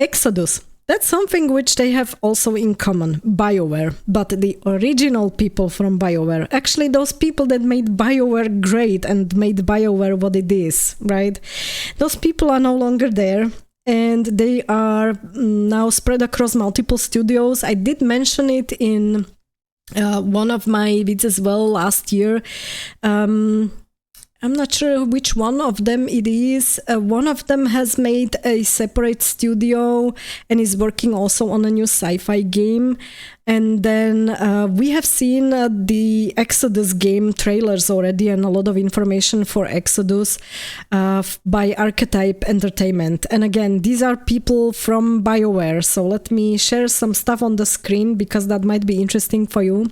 Exodus. That's something which they have also in common, Bioware, but the original people from Bioware, actually those people that made Bioware great and made Bioware what it is, right? Those people are no longer there, and they are now spread across multiple studios. I did mention it in one of my videos as well last year. I'm not sure which one of them it is. One of them has made a separate studio and is working also on a new sci-fi game. And then we have seen the Exodus game trailers already, and a lot of information for Exodus by Archetype Entertainment. And again, these are people from Bioware. So let me share some stuff on the screen because that might be interesting for you.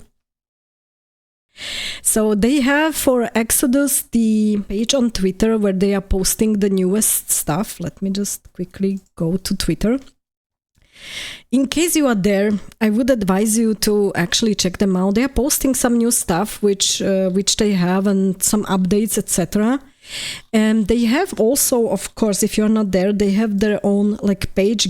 So they have for Exodus the page on Twitter where they are posting the newest stuff. Let me just quickly go to Twitter. In case you are there, I would advise you to actually check them out. They are posting some new stuff which they have, and some updates, etc. And they have also, of course, if you're not there, they have their own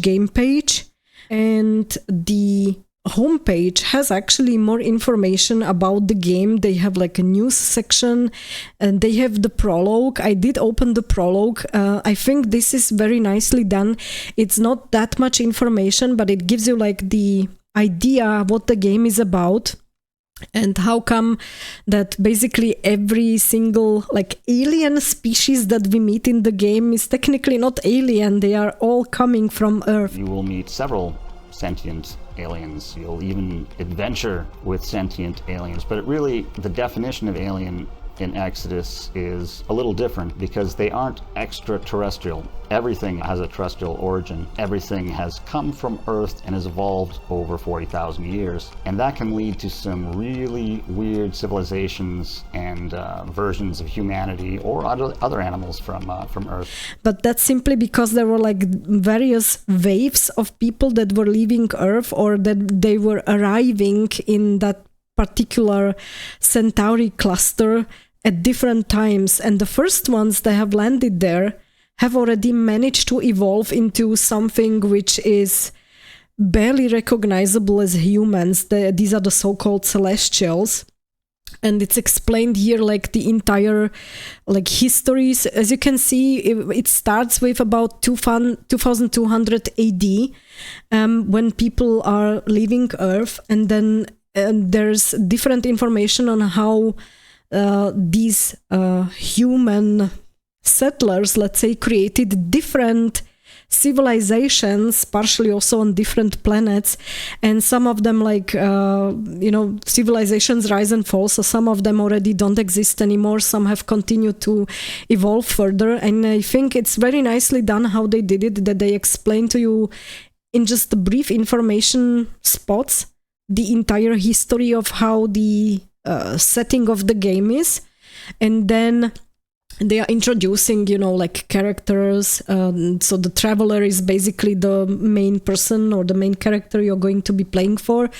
game page, and the homepage has actually more information about the game. They have a news section, and they have the prologue. I did open the prologue. I think this is very nicely done. It's not that much information, but it gives you the idea what the game is about, and how come that basically every single alien species that we meet in the game is technically not alien. They are all coming from Earth. You will meet several sentient aliens. You'll even adventure with sentient aliens. But really, the definition of alien in Exodus is a little different because they aren't extraterrestrial. Everything has a terrestrial origin. Everything has come from Earth and has evolved over 40,000 years. And that can lead to some really weird civilizations and versions of humanity or other animals from Earth. But that's simply because there were various waves of people that were leaving Earth, or that they were arriving in that particular Centauri cluster at different times. And the first ones that have landed there have already managed to evolve into something which is barely recognizable as humans. These are the so-called celestials. And it's explained here the entire histories. As you can see, it starts with about 2200 AD, when people are leaving Earth, and then there's different information on how these human settlers, let's say, created different civilizations, partially also on different planets, and some of them civilizations rise and fall, so some of them already don't exist anymore, some have continued to evolve further. And I think it's very nicely done how they did it, that they explain to you in just the brief information spots the entire history of how the setting of the game is, and then they are introducing, characters. So the traveler is basically the main person or the main character you're going to be playing for.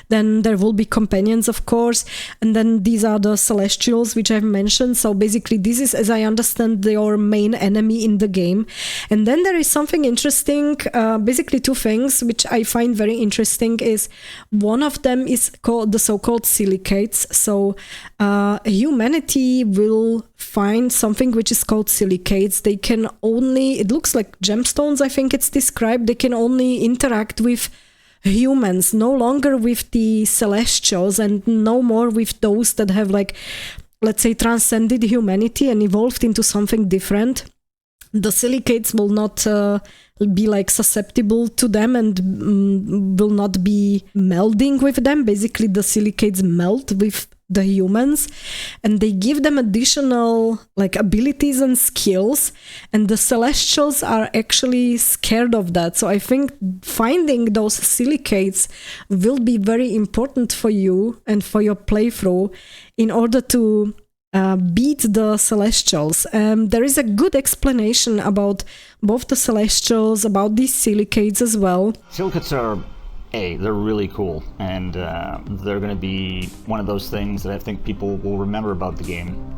Then there will be companions, of course. And then these are the celestials, which I've mentioned. So basically this is, as I understand, your main enemy in the game. And then there is something interesting, basically two things, which I find very interesting is one of them is called the so-called silicates. So humanity will find something which is called silicates. They can only, it looks like gemstones, I think it's described, they can only interact with humans, no longer with the celestials, and no more with those that have let's say, transcended humanity and evolved into something different. The silicates will not be susceptible to them and will not be melding with them. Basically, the silicates melt with the humans, and they give them additional abilities and skills, and the celestials are actually scared of that. So I think finding those silicates will be very important for you and for your playthrough in order to beat the celestials. There is a good explanation about both the celestials, about these silicates as well. Silicates are they're really cool, and they're going to be one of those things that I think people will remember about the game.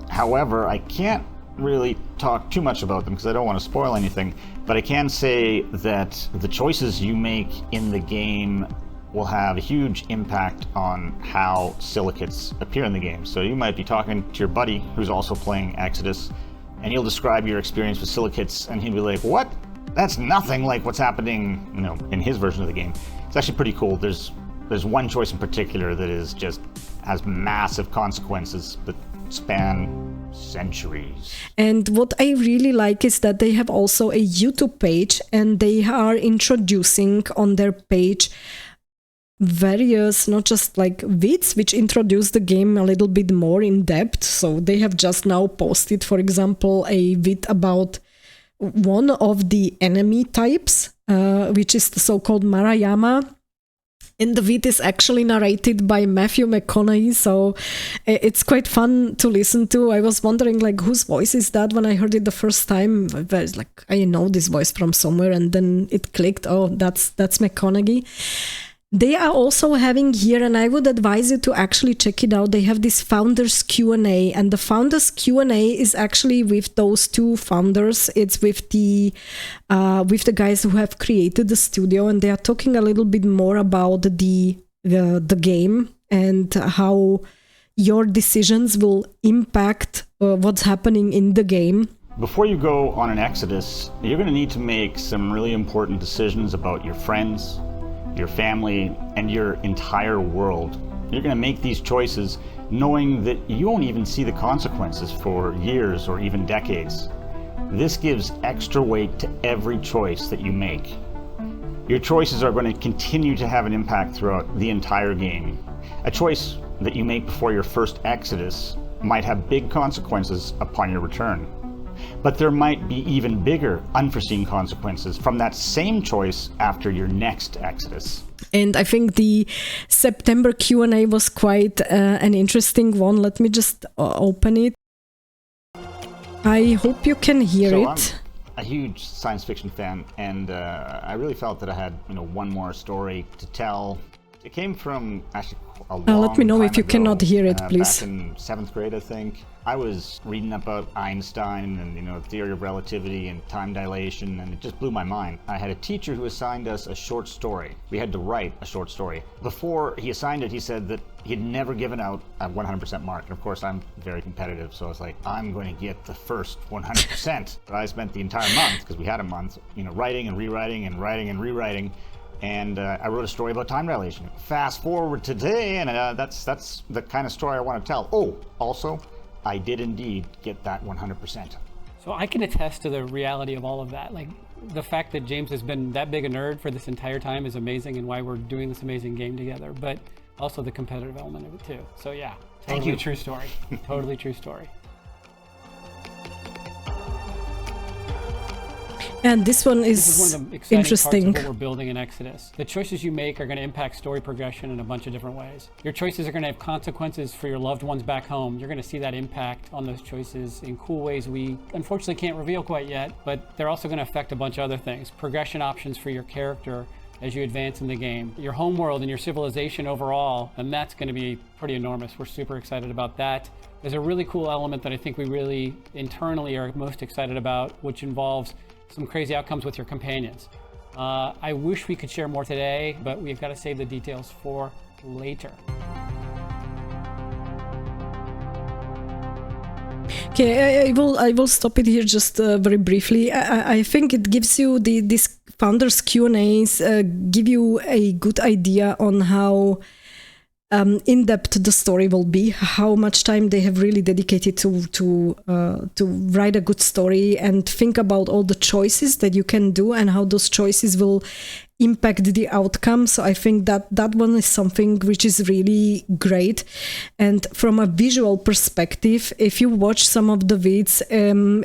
However, I can't really talk too much about them because I don't want to spoil anything, but I can say that the choices you make in the game will have a huge impact on how silicates appear in the game. So you might be talking to your buddy who's also playing Exodus, and you'll describe your experience with silicates, and he'll be like, what? That's nothing like what's happening, in his version of the game. It's actually pretty cool. There's one choice in particular that has massive consequences that span centuries. And what I really like is that they have also a YouTube page, and they are introducing on their page various, not just like vids, which introduce the game a little bit more in depth. So they have just now posted, for example, a vid about one of the enemy types, which is the so-called Marayama. And the vid is actually narrated by Matthew McConaughey, so it's quite fun to listen to. I was wondering, like, whose voice is that when I heard it the first time? I was like, I know this voice from somewhere, and then it clicked. Oh, that's McConaughey. They are also having here, and I would advise you to actually check it out. They have this Founders Q&A, and the Founders Q&A is actually with those two founders. It's with the guys who have created the studio, and they are talking a little bit more about the game and how your decisions will impact what's happening in the game. Before you go on an Exodus, you're going to need to make some really important decisions about your friends, your family, and your entire world. You're going to make these choices knowing that you won't even see the consequences for years or even decades. This gives extra weight to every choice that you make. Your choices are going to continue to have an impact throughout the entire game. A choice that you make before your first Exodus might have big consequences upon your return. But there might be even bigger unforeseen consequences from that same choice after your next Exodus. And I think the September Q&A was quite an interesting one. Let me just open it. I hope you can hear it. I'm a huge science fiction fan, and I really felt that I had one more story to tell. It came from actually a long let me know if you ago, cannot hear it, please. Back in 7th grade, I think. I was reading about Einstein and theory of relativity and time dilation, and it just blew my mind. I had a teacher who assigned us a short story. We had to write a short story. Before he assigned it, he said that he'd never given out a 100% mark. And of course, I'm very competitive, so I was like, I'm going to get the first 100%. But I spent the entire month, because we had a month, writing and rewriting and writing and rewriting. And I wrote a story about time dilation. Fast forward to today, and that's the kind of story I want to tell. Oh, also, I did indeed get that 100%. So I can attest to the reality of all of that. Like, the fact that James has been that big a nerd for this entire time is amazing, and why we're doing this amazing game together, but also the competitive element of it too. So yeah, totally true story. Totally true story. And this one This is one of the exciting interesting. parts of what we're building in Exodus. The choices you make are going to impact story progression in a bunch of different ways. Your choices are going to have consequences for your loved ones back home. You're going to see that impact on those choices in cool ways we unfortunately can't reveal quite yet, but they're also going to affect a bunch of other things. Progression options for your character as you advance in the game. Your home world and your civilization overall, and that's going to be pretty enormous. We're super excited about that. There's a really cool element that I think we really internally are most excited about, which involves some crazy outcomes with your companions. I wish we could share more today, but we've got to save the details for later. Okay, I will stop it here just very briefly. I think it gives you this Founders Q&As give you a good idea on how in-depth the story will be, how much time they have really dedicated to write a good story and think about all the choices that you can do and how those choices will impact the outcome. So I think that one is something which is really great. And from a visual perspective, if you watch some of the vids,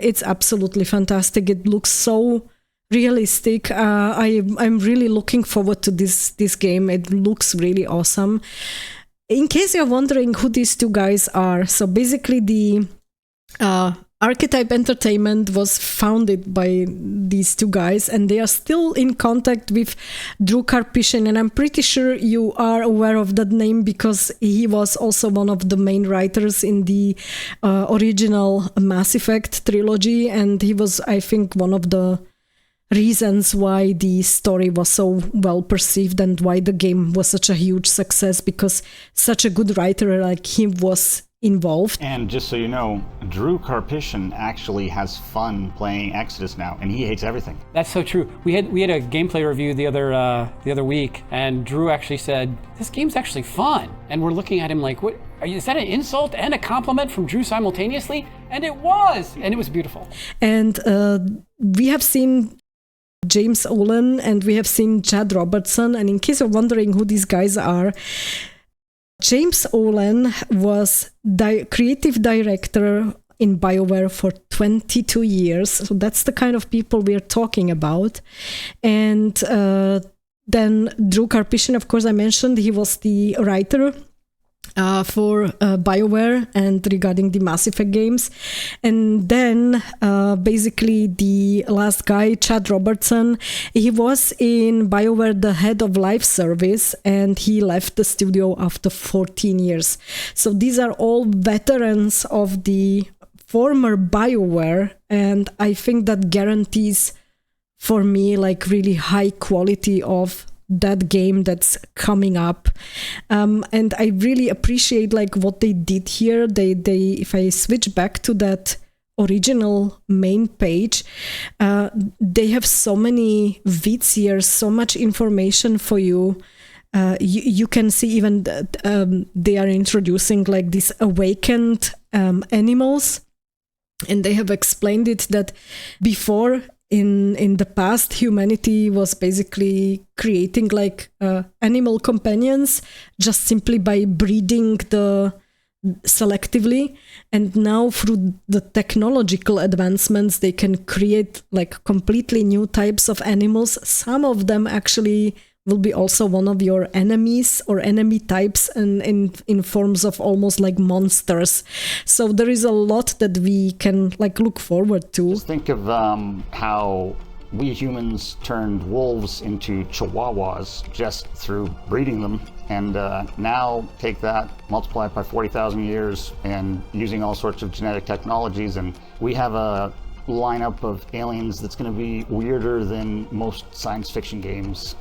it's absolutely fantastic. It looks so realistic. I'm really looking forward to this game. It looks really awesome. In case you're wondering who these two guys are, so basically the Archetype Entertainment was founded by these two guys, and they are still in contact with Drew Karpyshyn, and I'm pretty sure you are aware of that name because he was also one of the main writers in the original Mass Effect trilogy, and he was, I think, one of the reasons why the story was so well perceived and why the game was such a huge success, because such a good writer like him was involved. And just so you know, Drew Karpyshyn actually has fun playing Exodus now, and he hates everything. That's so true. We had a gameplay review the other week, and Drew actually said, "This game's actually fun." And we're looking at him like, "What? Is that an insult and a compliment from Drew simultaneously?" And it was beautiful. And we have seen James Olin and we have seen Chad Robertson, and in case you're wondering who these guys are, James Olin was creative director in Bioware for 22 years. So that's the kind of people we're talking about. And then Drew Karpyshyn, of course, I mentioned, he was the writer for Bioware and regarding the Mass Effect games. And then basically the last guy, Chad Robertson, he was in Bioware the head of live service, and he left the studio after 14 years. So these are all veterans of the former Bioware, and I think that guarantees for me like really high quality of that game that's coming up, and I really appreciate like what they did here. They if I switch back to that original main page, they have so many vids here, so much information for you. You can see even that they are introducing like these awakened animals, and they have explained it that before, in the past, humanity was basically creating like animal companions just simply by breeding selectively, and now through the technological advancements they can create like completely new types of animals. Some of them actually will be also one of your enemies or enemy types, and in forms of almost like monsters. So there is a lot that we can like look forward to. Just think of how we humans turned wolves into chihuahuas just through breeding them, and now take that, multiply it by 40,000 years, and using all sorts of genetic technologies, and we have a lineup of aliens that's going to be weirder than most science fiction games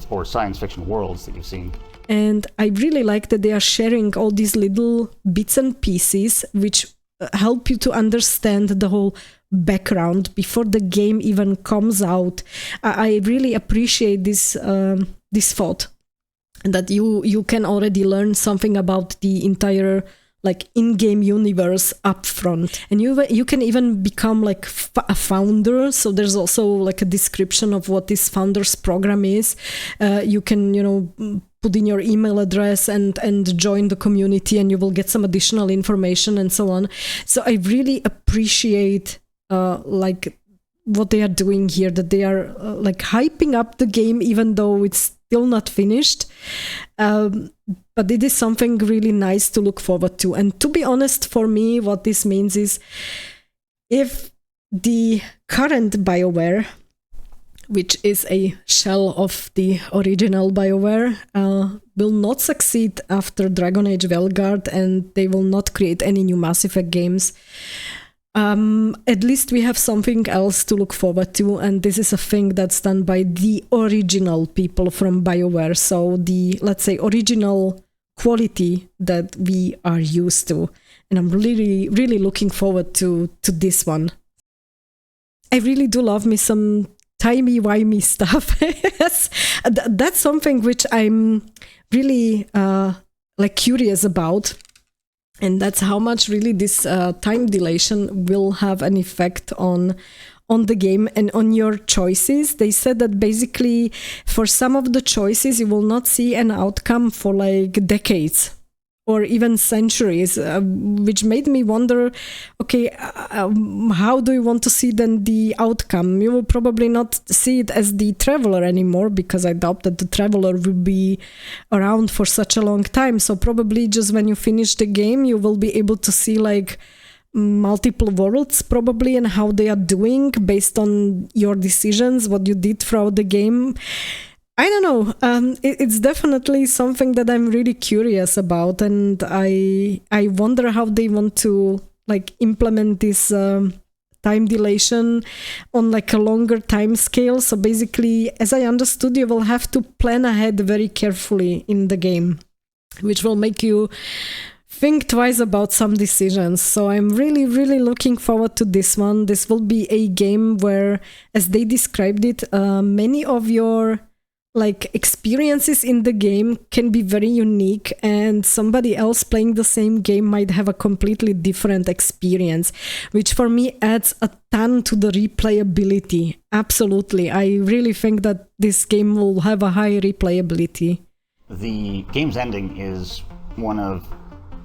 or science fiction worlds that you've seen. And I really like that they are sharing all these little bits and pieces which help you to understand the whole background before the game even comes out. I really appreciate this thought that you can already learn something about the entire like in-game universe up front, and you can even become like a founder. So there's also like a description of what this founders program is. You can put in your email address and join the community, and you will get some additional information and so on. So I really appreciate like what they are doing here, that they are like hyping up the game even though it's still not finished. But it is something really nice to look forward to. And to be honest, for me, what this means is if the current Bioware, which is a shell of the original Bioware, will not succeed after Dragon Age Veilguard, and they will not create any new Mass Effect games, at least we have something else to look forward to, and this is a thing that's done by the original people from BioWare, so the, let's say, original quality that we are used to, and I'm really, really looking forward to this one. I really do love me some timey-wimey stuff. Yes, that's something which I'm really curious about. And that's how much really this time dilation will have an effect on the game and on your choices. They said that basically for some of the choices you will not see an outcome for like decades or even centuries, which made me wonder, okay, how do you want to see then the outcome? You will probably not see it as the Traveler anymore, because I doubt that the Traveler will be around for such a long time. So probably just when you finish the game, you will be able to see like multiple worlds probably, and how they are doing based on your decisions, what you did throughout the game. I don't know. It's definitely something that I'm really curious about, and I wonder how they want to like implement this time dilation on like a longer time scale. So basically, as I understood, you will have to plan ahead very carefully in the game, which will make you think twice about some decisions. So I'm really, really looking forward to this one. This will be a game where, as they described it, many of your like experiences in the game can be very unique, and somebody else playing the same game might have a completely different experience, which for me adds a ton to the replayability. Absolutely. I really think that this game will have a high replayability. The game's ending is one of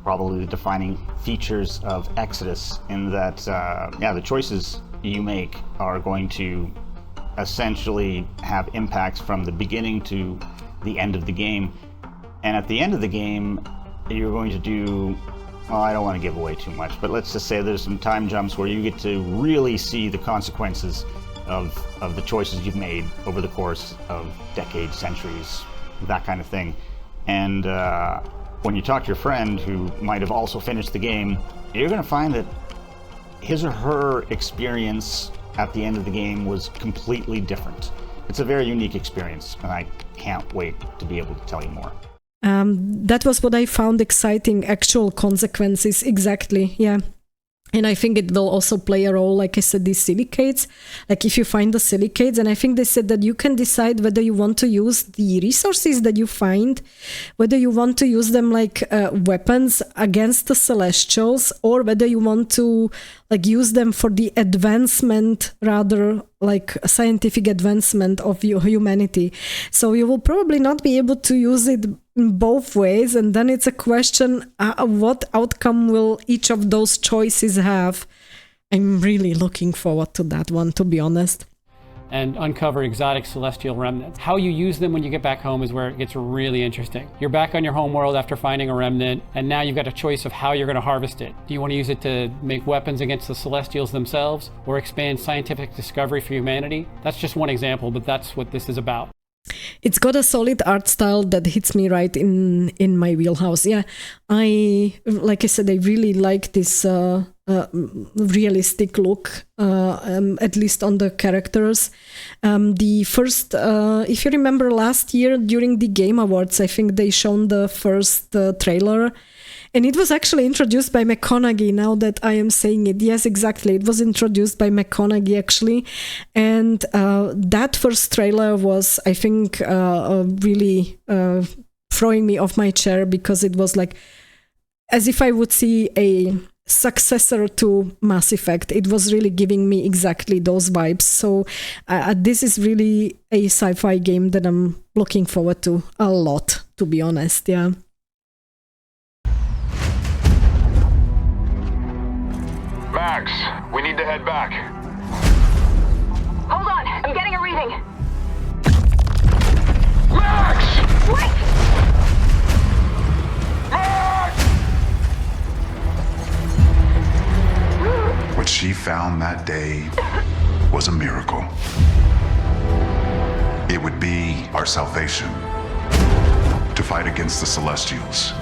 probably the defining features of Exodus, in that, the choices you make are going to essentially have impacts from the beginning to the end of the game. And at the end of the game, you're going to do, well, I don't want to give away too much, but let's just say there's some time jumps where you get to really see the consequences of the choices you've made over the course of decades, centuries, that kind of thing. And when you talk to your friend who might have also finished the game, you're going to find that his or her experience at the end of the game was completely different. It's a very unique experience, and I can't wait to be able to tell you more. That was what I found exciting, actual consequences, exactly, yeah. And I think it will also play a role, like I said, these silicates. Like if you find the silicates, and I think they said that you can decide whether you want to use the resources that you find, whether you want to use them like weapons against the Celestials, or whether you want to like use them for the advancement, rather like scientific advancement of humanity. So you will probably not be able to use it in both ways, and then it's a question, what outcome will each of those choices have? I'm really looking forward to that one, to be honest. And uncover exotic celestial remnants. How you use them when you get back home is where it gets really interesting. You're back on your home world after finding a remnant, and now you've got a choice of how you're going to harvest it. Do you want to use it to make weapons against the Celestials themselves, or expand scientific discovery for humanity? That's just one example, but that's what this is about. It's got a solid art style that hits me right in my wheelhouse. Yeah, like I said, I really like this realistic look, at least on the characters. The first, if you remember last year during the Game Awards, I think they shown the first trailer. And it was actually introduced by McConaughey, now that I am saying it. Yes, exactly. It was introduced by McConaughey, actually. And that first trailer was, I think, really throwing me off my chair, because it was like as if I would see a successor to Mass Effect. It was really giving me exactly those vibes. So this is really a sci-fi game that I'm looking forward to a lot, to be honest. Yeah. Max, we need to head back. Hold on, I'm getting a reading. Max! Wait! Max! What she found that day was a miracle. It would be our salvation to fight against the Celestials,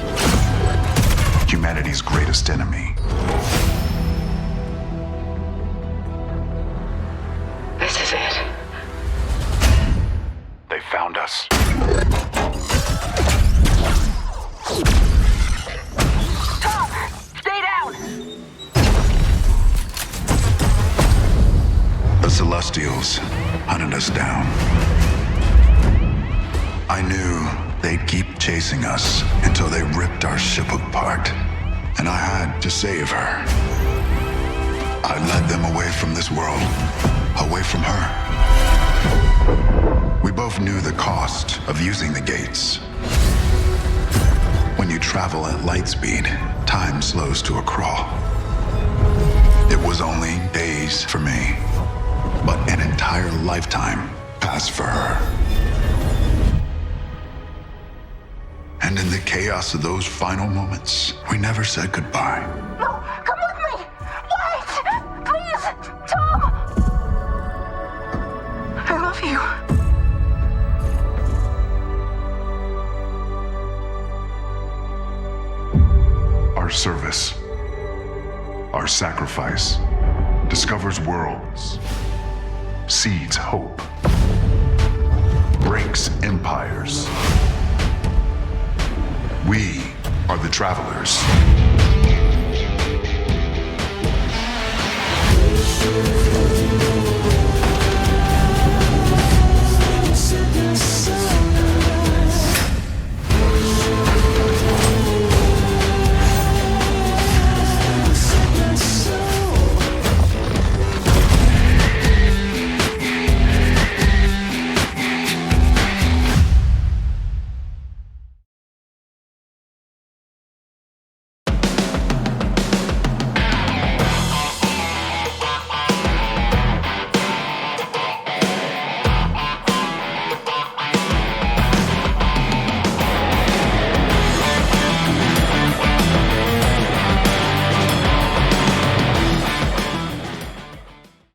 humanity's greatest enemy. This is it. They found us. Tom, stay down! The Celestials hunted us down. I knew they'd keep chasing us until they ripped our ship apart, and I had to save her. I led them away from this world, away from her. We both knew the cost of using the gates. When you travel at light speed, time slows to a crawl. It was only days for me, but an entire lifetime passed for her. And in the chaos of those final moments, we never said goodbye. No, come with me! sacrifice, discovers worlds, seeds hope, breaks empires. We are the travelers.